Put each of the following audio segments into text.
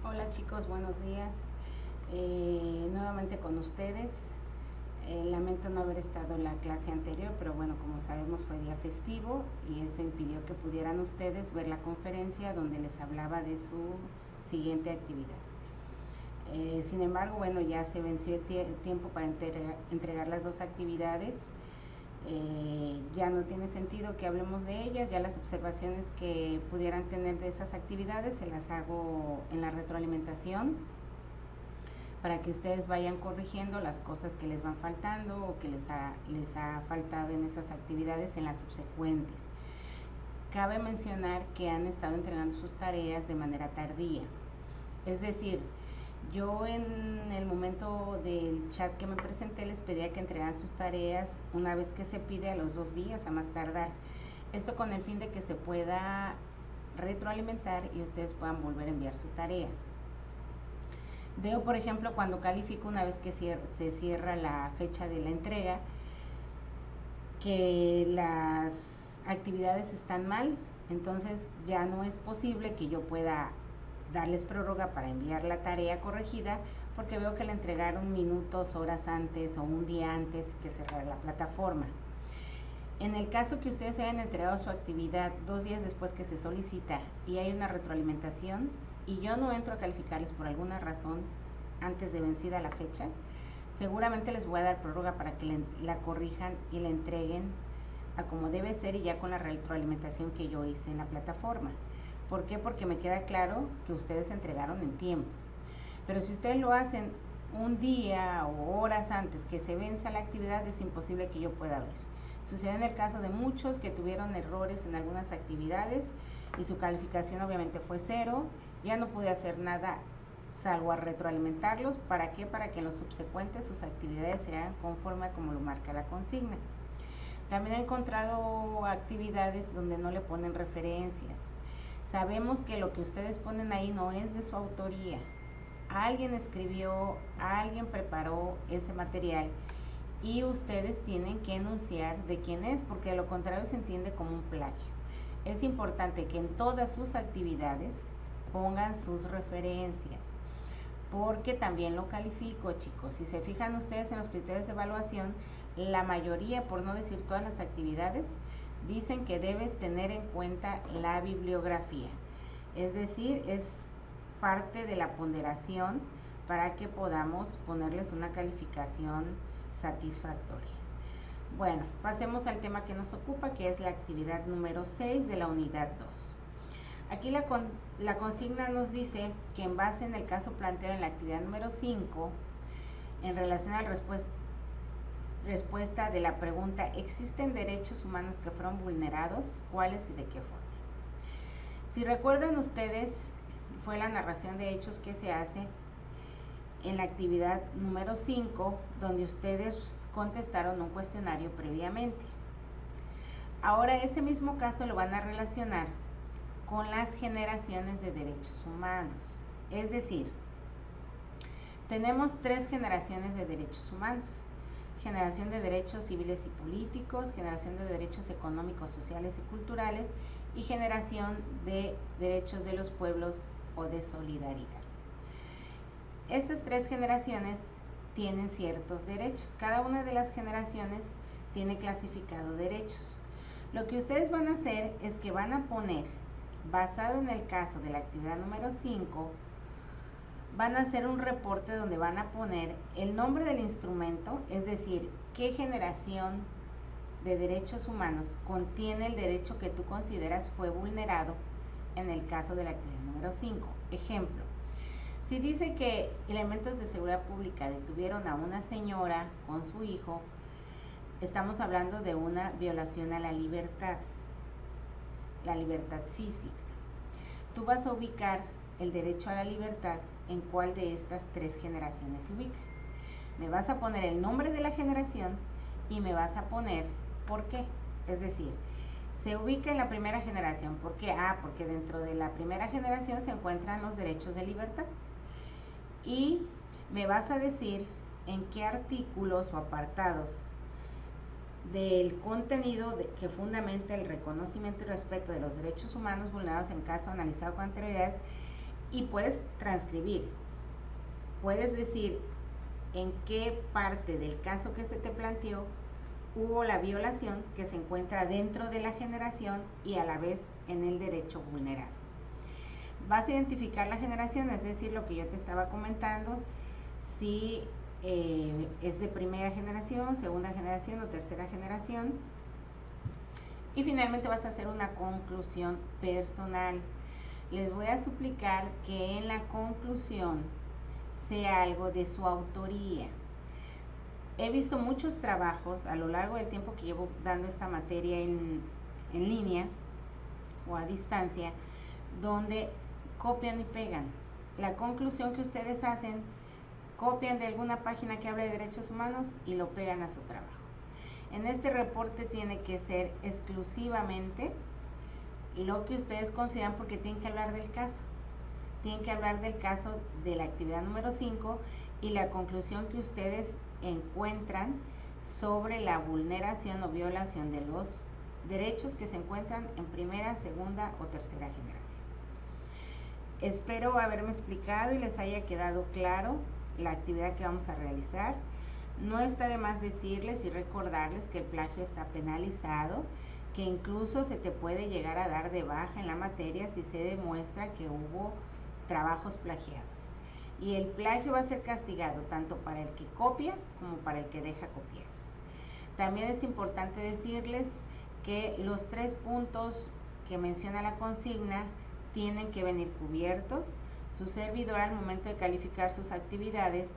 Hola chicos, buenos días. Nuevamente con ustedes. Lamento no haber estado en la clase anterior, pero bueno, como sabemos fue día festivo y eso impidió que pudieran ustedes ver la conferencia donde les hablaba de su siguiente actividad. Sin embargo, bueno, ya se venció el tiempo para entregar las dos actividades. Ya no tiene sentido que hablemos de ellas, ya las observaciones que pudieran tener de esas actividades se las hago en la retroalimentación para que ustedes vayan corrigiendo las cosas que les van faltando o que les ha faltado en esas actividades en las subsecuentes. Cabe mencionar que han estado entregando sus tareas de manera tardía, es decir, yo en el momento del chat que me presenté les pedía que entregaran sus tareas una vez que se pide a los 2 días a más tardar. Eso con el fin de que se pueda retroalimentar y ustedes puedan volver a enviar su tarea. Veo, por ejemplo, cuando califico una vez que se cierra la fecha de la entrega, que las actividades están mal, entonces ya no es posible que yo pueda darles prórroga para enviar la tarea corregida porque veo que la entregaron minutos, horas antes o un día antes que cerrar la plataforma. En el caso que ustedes hayan entregado su actividad 2 días después que se solicita y hay una retroalimentación y yo no entro a calificarles por alguna razón antes de vencida la fecha, seguramente les voy a dar prórroga para que la corrijan y la entreguen a como debe ser y ya con la retroalimentación que yo hice en la plataforma. ¿Por qué? Porque me queda claro que ustedes entregaron en tiempo. Pero si ustedes lo hacen un día o horas antes que se venza la actividad, es imposible que yo pueda ver. Sucede en el caso de muchos que tuvieron errores en algunas actividades y su calificación obviamente fue 0. Ya no pude hacer nada salvo a retroalimentarlos. ¿Para qué? Para que en los subsecuentes sus actividades se hagan conforme a como lo marca la consigna. También he encontrado actividades donde no le ponen referencias. Sabemos que lo que ustedes ponen ahí no es de su autoría. Alguien escribió, alguien preparó ese material y ustedes tienen que enunciar de quién es, porque de lo contrario se entiende como un plagio. Es importante que en todas sus actividades pongan sus referencias, porque también lo califico, chicos. Si se fijan ustedes en los criterios de evaluación, la mayoría, por no decir todas las actividades, dicen que debes tener en cuenta la bibliografía. Es decir, es parte de la ponderación para que podamos ponerles una calificación satisfactoria. Bueno, pasemos al tema que nos ocupa, que es la actividad número 6 de la unidad 2. Aquí la consigna nos dice que en base en el caso planteado en la actividad número 5, en relación a la respuesta de la pregunta ¿existen derechos humanos que fueron vulnerados? ¿Cuáles y de qué forma? Si recuerdan ustedes, fue la narración de hechos que se hace en la actividad número 5, donde ustedes contestaron un cuestionario previamente. Ahora ese mismo caso lo van a relacionar con las generaciones de derechos humanos. Es decir, tenemos 3 generaciones de derechos humanos: generación de derechos civiles y políticos, generación de derechos económicos, sociales y culturales, y generación de derechos de los pueblos o de solidaridad. Estas 3 generaciones tienen ciertos derechos. Cada una de las generaciones tiene clasificado derechos. Lo que ustedes van a hacer es que van a poner, basado en el caso de la actividad número 5, van a hacer un reporte donde van a poner el nombre del instrumento, es decir, qué generación de derechos humanos contiene el derecho que tú consideras fue vulnerado en el caso de la actividad número 5. Ejemplo, si dice que elementos de seguridad pública detuvieron a una señora con su hijo, estamos hablando de una violación a la libertad física. Tú vas a ubicar el derecho a la libertad en cuál de estas 3 generaciones se ubica. Me vas a poner el nombre de la generación y me vas a poner por qué. Es decir, se ubica en la primera generación. ¿Por qué? Porque dentro de la primera generación se encuentran los derechos de libertad. Y me vas a decir en qué artículos o apartados del contenido que fundamenta el reconocimiento y respeto de los derechos humanos vulnerados en caso analizado con anterioridad y puedes transcribir. Puedes decir en qué parte del caso que se te planteó hubo la violación que se encuentra dentro de la generación y a la vez en el derecho vulnerado. Vas a identificar la generación, es decir, lo que yo te estaba comentando, si es de primera generación, segunda generación o tercera generación. Y finalmente vas a hacer una conclusión personal. Les voy a suplicar que en la conclusión sea algo de su autoría. He visto muchos trabajos a lo largo del tiempo que llevo dando esta materia en línea o a distancia, donde copian y pegan. La conclusión que ustedes hacen, copian de alguna página que habla de derechos humanos y lo pegan a su trabajo. En este reporte tiene que ser exclusivamente lo que ustedes consideran, porque tienen que hablar del caso. Tienen que hablar del caso de la actividad número 5 y la conclusión que ustedes encuentran sobre la vulneración o violación de los derechos que se encuentran en primera, segunda o tercera generación. Espero haberme explicado y les haya quedado claro la actividad que vamos a realizar. No está de más decirles y recordarles que el plagio está penalizado, que incluso se te puede llegar a dar de baja en la materia si se demuestra que hubo trabajos plagiados. Y el plagio va a ser castigado tanto para el que copia como para el que deja copiar. También es importante decirles que los 3 puntos que menciona la consigna tienen que venir cubiertos. Su servidor, al momento de calificar sus actividades,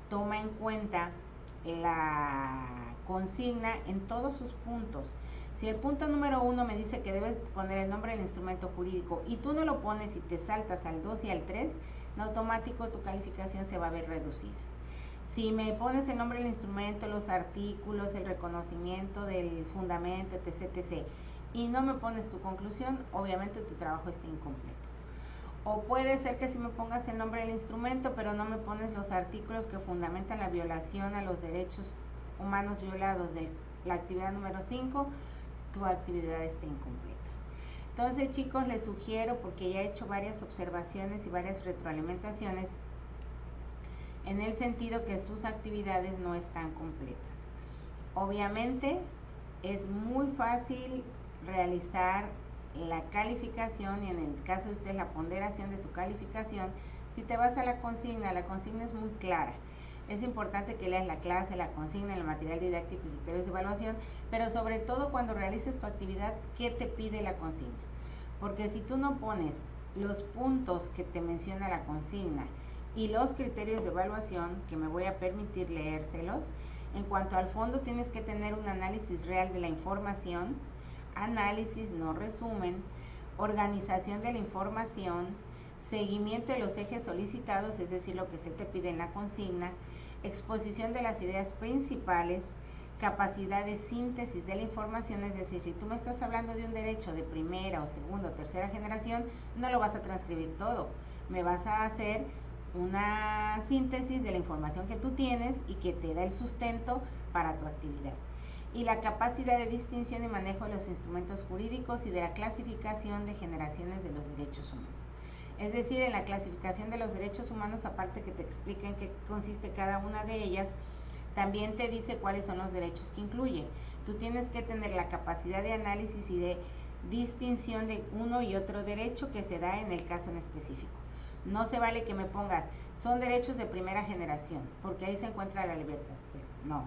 toma en cuenta la consigna en todos sus puntos. Si el punto número 1 me dice que debes poner el nombre del instrumento jurídico y tú no lo pones y te saltas al 2 y al 3, en automático tu calificación se va a ver reducida. Si me pones el nombre del instrumento, los artículos, el reconocimiento del fundamento, etc., y no me pones tu conclusión, obviamente tu trabajo está incompleto. O puede ser que si me pongas el nombre del instrumento, pero no me pones los artículos que fundamentan la violación a los derechos humanos violados de la actividad número 5, tu actividad está incompleta. Entonces, chicos, les sugiero, porque ya he hecho varias observaciones y varias retroalimentaciones, en el sentido que sus actividades no están completas. Obviamente, es muy fácil realizar la calificación y en el caso de usted la ponderación de su calificación. Si te vas a la consigna es muy clara. Es importante que leas la clase, la consigna, el material didáctico y criterios de evaluación, pero sobre todo cuando realices tu actividad, ¿qué te pide la consigna? Porque si tú no pones los puntos que te menciona la consigna y los criterios de evaluación, que me voy a permitir leérselos, en cuanto al fondo tienes que tener un análisis real de la información, análisis, no resumen, organización de la información, seguimiento de los ejes solicitados, es decir, lo que se te pide en la consigna, exposición de las ideas principales, capacidad de síntesis de la información, es decir, si tú me estás hablando de un derecho de primera o segunda o tercera generación, no lo vas a transcribir todo, me vas a hacer una síntesis de la información que tú tienes y que te da el sustento para tu actividad. Y la capacidad de distinción y manejo de los instrumentos jurídicos y de la clasificación de generaciones de los derechos humanos. Es decir, en la clasificación de los derechos humanos, aparte que te explica en qué consiste cada una de ellas, también te dice cuáles son los derechos que incluye. Tú tienes que tener la capacidad de análisis y de distinción de uno y otro derecho que se da en el caso en específico. No se vale que me pongas, son derechos de primera generación, porque ahí se encuentra la libertad. No.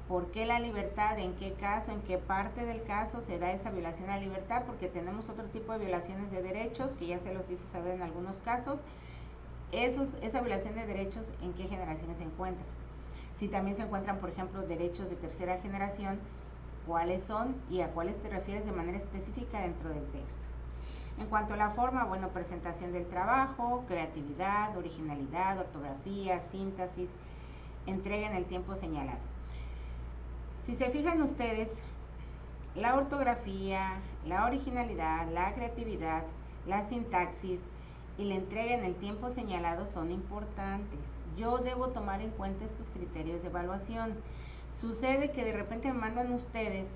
¿Por qué la libertad? ¿En qué caso? ¿En qué parte del caso se da esa violación a la libertad? Porque tenemos otro tipo de violaciones de derechos, que ya se los hice saber en algunos casos. Esa violación de derechos, ¿en qué generaciones se encuentra? Si también se encuentran, por ejemplo, derechos de tercera generación, ¿cuáles son y a cuáles te refieres de manera específica dentro del texto? En cuanto a la forma, bueno, presentación del trabajo, creatividad, originalidad, ortografía, síntesis, entrega en el tiempo señalado. Si se fijan ustedes, la ortografía, la originalidad, la creatividad, la sintaxis y la entrega en el tiempo señalado son importantes. Yo debo tomar en cuenta estos criterios de evaluación. Sucede que de repente me mandan ustedes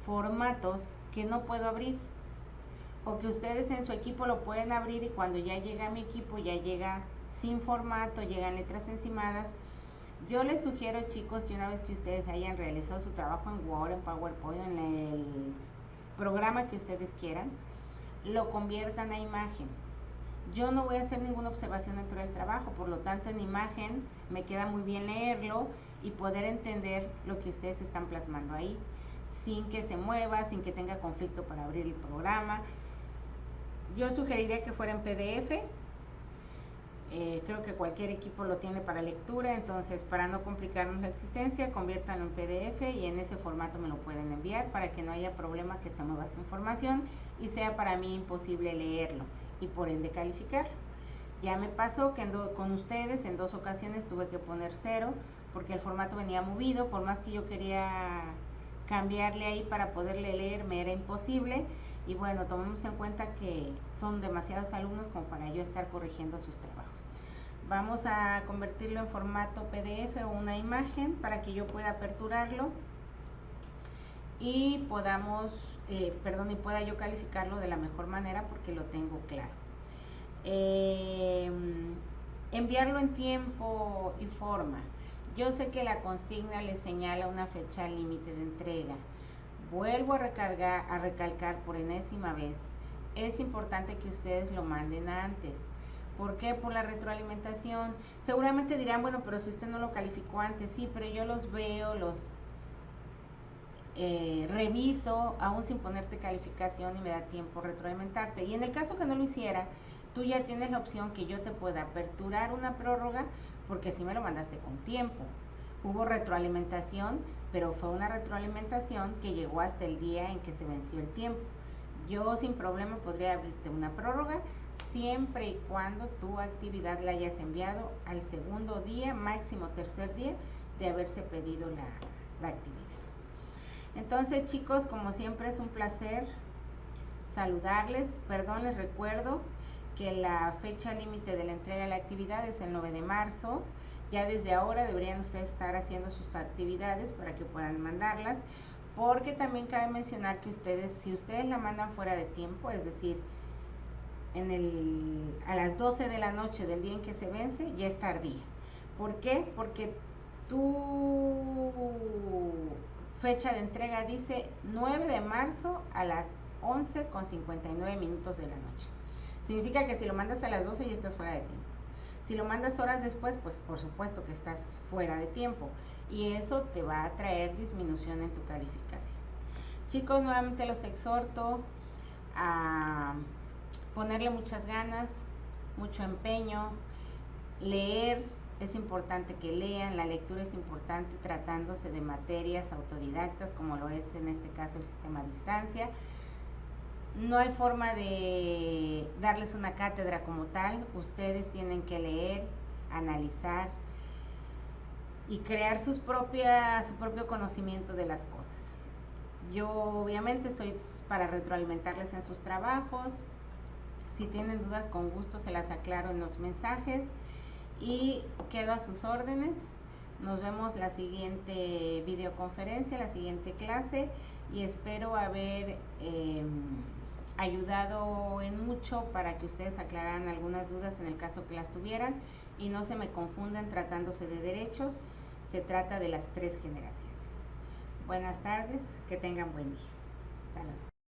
formatos que no puedo abrir, o que ustedes en su equipo lo pueden abrir y cuando ya llega a mi equipo ya llega sin formato, llegan letras encimadas. Yo les sugiero, chicos, que una vez que ustedes hayan realizado su trabajo en Word, en PowerPoint, en el programa que ustedes quieran, lo conviertan a imagen. Yo no voy a hacer ninguna observación dentro del trabajo, por lo tanto en imagen me queda muy bien leerlo y poder entender lo que ustedes están plasmando ahí, sin que se mueva, sin que tenga conflicto para abrir el programa. Yo sugeriría que fuera en PDF. Creo que cualquier equipo lo tiene para lectura, entonces para no complicarnos la existencia, conviértanlo en PDF y en ese formato me lo pueden enviar para que no haya problema que se mueva su información y sea para mí imposible leerlo y por ende calificarlo. Ya me pasó que con ustedes en 2 ocasiones tuve que poner 0 porque el formato venía movido, por más que yo quería cambiarle ahí para poderle leer me era imposible. Y bueno, tomemos en cuenta que son demasiados alumnos como para yo estar corrigiendo sus trabajos. Vamos a convertirlo en formato PDF o una imagen para que yo pueda aperturarlo y podamos, y pueda yo calificarlo de la mejor manera porque lo tengo claro. Enviarlo en tiempo y forma. Yo sé que la consigna le señala una fecha límite de entrega. Vuelvo a recalcar por enésima vez, es importante que ustedes lo manden antes. ¿Por qué? Por la retroalimentación. Seguramente dirán, bueno, pero si usted no lo calificó antes, sí, pero yo los veo, los reviso, aún sin ponerte calificación y me da tiempo retroalimentarte. Y en el caso que no lo hiciera, tú ya tienes la opción que yo te pueda aperturar una prórroga, porque si me lo mandaste con tiempo. Hubo retroalimentación, pero fue una retroalimentación que llegó hasta el día en que se venció el tiempo. Yo sin problema podría abrirte una prórroga siempre y cuando tu actividad la hayas enviado al segundo día, máximo tercer día de haberse pedido la actividad. Entonces, chicos, como siempre es un placer saludarles. Perdón, les recuerdo que la fecha límite de la entrega de la actividad es el 9 de marzo. Ya desde ahora deberían ustedes estar haciendo sus actividades para que puedan mandarlas, porque también cabe mencionar que si ustedes la mandan fuera de tiempo, es decir, a las 12 de la noche del día en que se vence, ya es tardía. ¿Por qué? Porque tu fecha de entrega dice 9 de marzo a las 11:59 de la noche. Significa que si lo mandas a las 12 ya estás fuera de tiempo. Si lo mandas horas después, pues por supuesto que estás fuera de tiempo y eso te va a traer disminución en tu calificación. Chicos, nuevamente los exhorto a ponerle muchas ganas, mucho empeño, leer. Es importante que lean, la lectura es importante tratándose de materias autodidactas como lo es en este caso el sistema a distancia. No hay forma de darles una cátedra como tal, ustedes tienen que leer, analizar y crear su propio conocimiento de las cosas. Yo obviamente estoy para retroalimentarles en sus trabajos. Si tienen dudas, con gusto se las aclaro en los mensajes y quedo a sus órdenes. Nos vemos la siguiente videoconferencia, la siguiente clase y espero haber ayudado en mucho para que ustedes aclararan algunas dudas en el caso que las tuvieran y no se me confundan tratándose de derechos, se trata de las 3 generaciones. Buenas tardes, que tengan buen día. Hasta luego.